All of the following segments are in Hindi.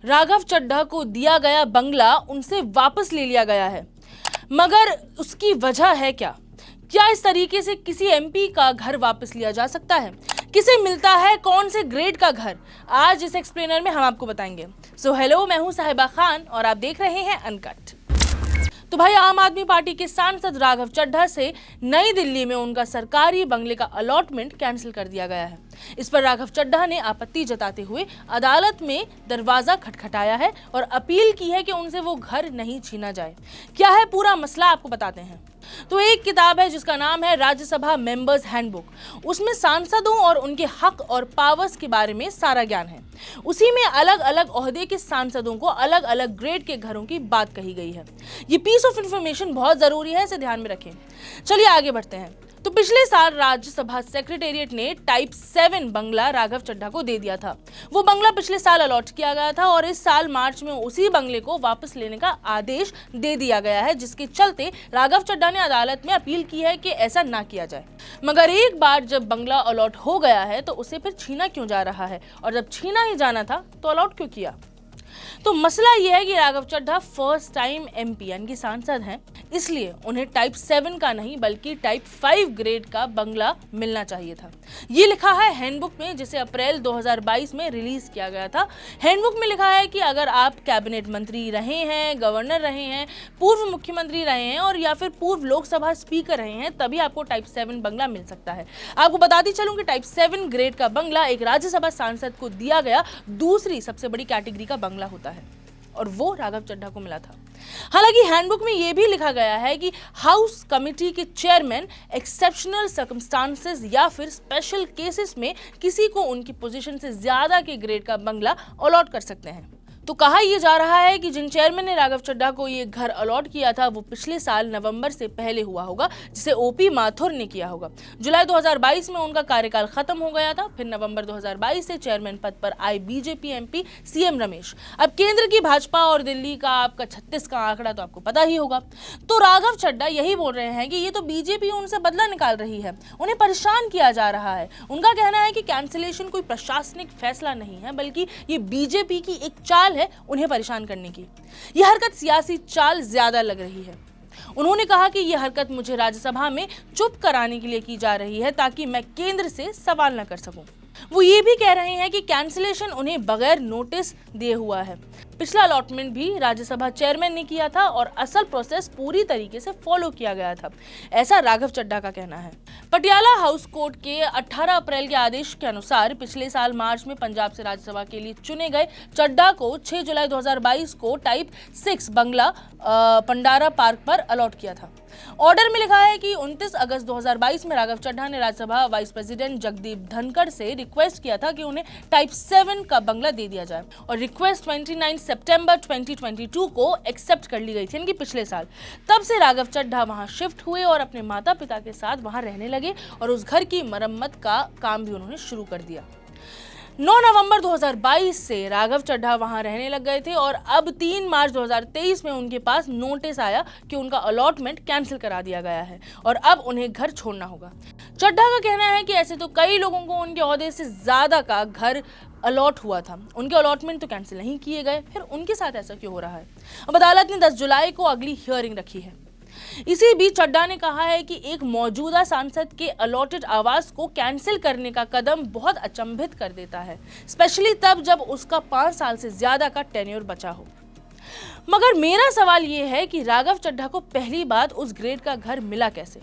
राघव चड्ढा को दिया गया बंगला उनसे वापस ले लिया गया है, मगर उसकी वजह है क्या? क्या इस तरीके से किसी एमपी का घर वापस लिया जा सकता है? किसे मिलता है कौन से ग्रेड का घर? आज इस एक्सप्लेनर में हम आपको बताएंगे। सो हेलो, मैं हूं साहिबा खान और आप देख रहे हैं अनकट। तो भाई, आम आदमी पार्टी के सांसद राघव चड्ढा से नई दिल्ली में उनका सरकारी बंगले का अलॉटमेंट कैंसिल कर दिया गया है। इस पर राघव चड्ढा ने आपत्ति जताते हुए अदालत में दरवाजा खटखटाया है और अपील की है कि उनसे वो घर नहीं छीना जाए। क्या है पूरा मसला, आपको बताते हैं। तो एक किताब है जिसका नाम है राज्यसभा मेंबर्स हैंडबुक। उसमें सांसदों और उनके हक और पावर्स के बारे में सारा ज्ञान है। उसी में अलग अलग ओहदे के सांसदों को अलग अलग ग्रेड के घरों की बात कही गई है। ये पीस ऑफ इंफॉर्मेशन बहुत जरूरी है, इसे ध्यान में रखें। चलिए आगे बढ़ते हैं। तो पिछले साल राज्यसभा सेक्रेटेरिएट ने टाइप 7 बंगला राघव चड्ढा को दे दिया था। वो बंगला पिछले साल अलॉट किया गया था और इस साल मार्च में उसी बंगले को वापस लेने का आदेश दे दिया गया है, जिसके चलते राघव चड्ढा ने अदालत में अपील की है कि ऐसा ना किया जाए। मगर एक बार जब बंगला अलॉट हो गया है तो उसे फिर छीना क्यों जा रहा है, और जब छीना ही जाना था तो अलॉट क्यों किया? तो मसला यह है कि Raghav Chadha first time MP यानी कि सांसद हैं, इसलिए उन्हें टाइप 7 का नहीं बल्कि टाइप 5 ग्रेड का बंगला मिलना चाहिए था। ये लिखा है हैंडबुक में, जिसे अप्रैल 2022 में रिलीज किया गया था। हैंडबुक में लिखा है कि अगर आप कैबिनेट मंत्री रहे हैं, गवर्नर रहे हैं, पूर्व मुख्यमंत्री रहे हैं और या फिर पूर्व लोकसभा स्पीकर रहे हैं, तभी आपको टाइप 7 बंगला मिल सकता है। आपको बताती चलूं कि टाइप 7 ग्रेड का बंगला एक राज्यसभा सांसद को दिया गया दूसरी सबसे बड़ी कैटेगरी का बंगला होता है, और वो राघव चड्ढा को मिला था। हालांकि हैंडबुक में यह भी लिखा गया है कि हाउस कमेटी के चेयरमैन एक्सेप्शनल सर्कमस्टांसेस या फिर स्पेशल केसेस में किसी को उनकी पोजीशन से ज्यादा के ग्रेड का बंगला अलॉट कर सकते हैं। तो कहा यह जा रहा है कि जिन चेयरमैन ने राघव चड्ढा को ये घर अलॉट किया था वो पिछले साल नवंबर से पहले हुआ होगा, जिसे ओपी माथुर ने किया होगा। जुलाई 2022 में उनका कार्यकाल खत्म हो गया था। फिर नवंबर 2022 से चेयरमैन पद पर आए बीजेपी एमपी सीएम रमेश। अब केंद्र की भाजपा और दिल्ली का आपका 36 का आंकड़ा तो आपको पता ही होगा। तो राघव चड्ढा यही बोल रहे हैं कि ये तो बीजेपी उनसे बदला निकाल रही है, उन्हें परेशान किया जा रहा है। उनका कहना है कि कैंसिलेशन कोई प्रशासनिक फैसला नहीं है, बल्कि ये बीजेपी की एक चाल है उन्हें परेशान करने की। यह हरकत सियासी चाल ज्यादा लग रही है। उन्होंने कहा कि यह हरकत मुझे राज्यसभा में चुप कराने के लिए की जा रही है ताकि मैं केंद्र से सवाल न कर सकूं। वो ये भी कह रहे हैं कि कैंसिलेशन उन्हें बगैर नोटिस दिए हुआ है। पिछला अलॉटमेंट भी राज्यसभा चेयरमैन ने किया था और असल प्रोसेस पूरी तरीके से फॉलो किया गया था, ऐसा राघव चड्ढा का कहना है। पटियाला हाउस कोर्ट के 18 अप्रैल के आदेश के अनुसार पिछले साल मार्च में पंजाब से राज्यसभा के लिए चुने गए चड्ढा को 6 जुलाई 2022 को टाइप 6 बंगला पंडारा पार्क पर अलॉट किया था। ऑर्डर में लिखा है कि 29 अगस्त 2022 में राघव चड्ढा ने राज्यसभा वाइस प्रेसिडेंट जगदीप धनखड़ से रिक्वेस्ट किया था कि उन्हें टाइप 7 का बंगला दे दिया जाए, और रिक्वेस्ट 29 सितंबर 2022 को एक्सेप्ट कर ली गई थी, यानी कि पिछले साल। तब से राघव चड्ढा वहां शिफ्ट हुए और अपने माता पिता के साथ वहां रहने लगे और उस घर की मरम्मत का काम भी उन्होंने शुरू कर दिया। 9 नवंबर 2022 से राघव चड्ढा वहां रहने लग गए थे और अब 3 मार्च 2023 में उनके पास नोटिस आया कि उनका अलॉटमेंट कैंसिल करा दिया गया है और अब उन्हें घर छोड़ना होगा। चड्ढा का कहना है कि ऐसे तो कई लोगों को उनके ओहदे से ज्यादा का घर अलॉट हुआ था, उनके अलॉटमेंट तो कैंसिल नहीं किए गए, फिर उनके साथ ऐसा क्यों हो रहा है? अब अदालत ने 10 जुलाई को अगली हियरिंग रखी है। इसी बीच चड्ढा ने कहा है कि एक मौजूदा सांसद के अलॉटेड आवास को कैंसिल करने का कदम बहुत अचंभित कर देता है, स्पेशली तब जब उसका 5 साल से ज्यादा का टेन्योर बचा हो। मगर मेरा सवाल यह है कि राघव चड्ढा को पहली बात उस ग्रेड का घर मिला कैसे?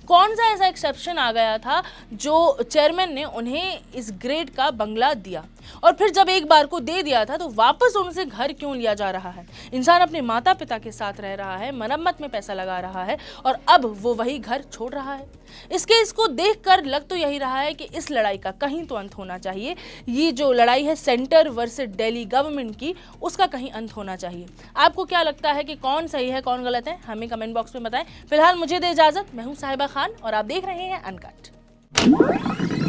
कौन सा ऐसा एक्सेप्शन आ गया था जो चेयरमैन ने उन्हें इस ग्रेड का बंगला दिया, और फिर जब एक बार को दे दिया था तो वापस उनसे घर क्यों लिया जा रहा है? इंसान अपने माता पिता के साथ रह रहा है, मरम्मत में पैसा लगा रहा है और अब वो वही घर छोड़ रहा है। इस केस को देखकर लग तो यही रहा है कि इस लड़ाई का कहीं तो अंत होना चाहिए। ये जो लड़ाई है सेंटर वर्सेस दिल्ली गवर्नमेंट की, उसका कहीं अंत होना चाहिए। आपको क्या लगता है कि कौन सही है कौन गलत है? हमें कमेंट बॉक्स में बताएं। फिलहाल मुझे दे इजाजत। मैं हूं साहिबा खान और आप देख रहे हैं अनकट।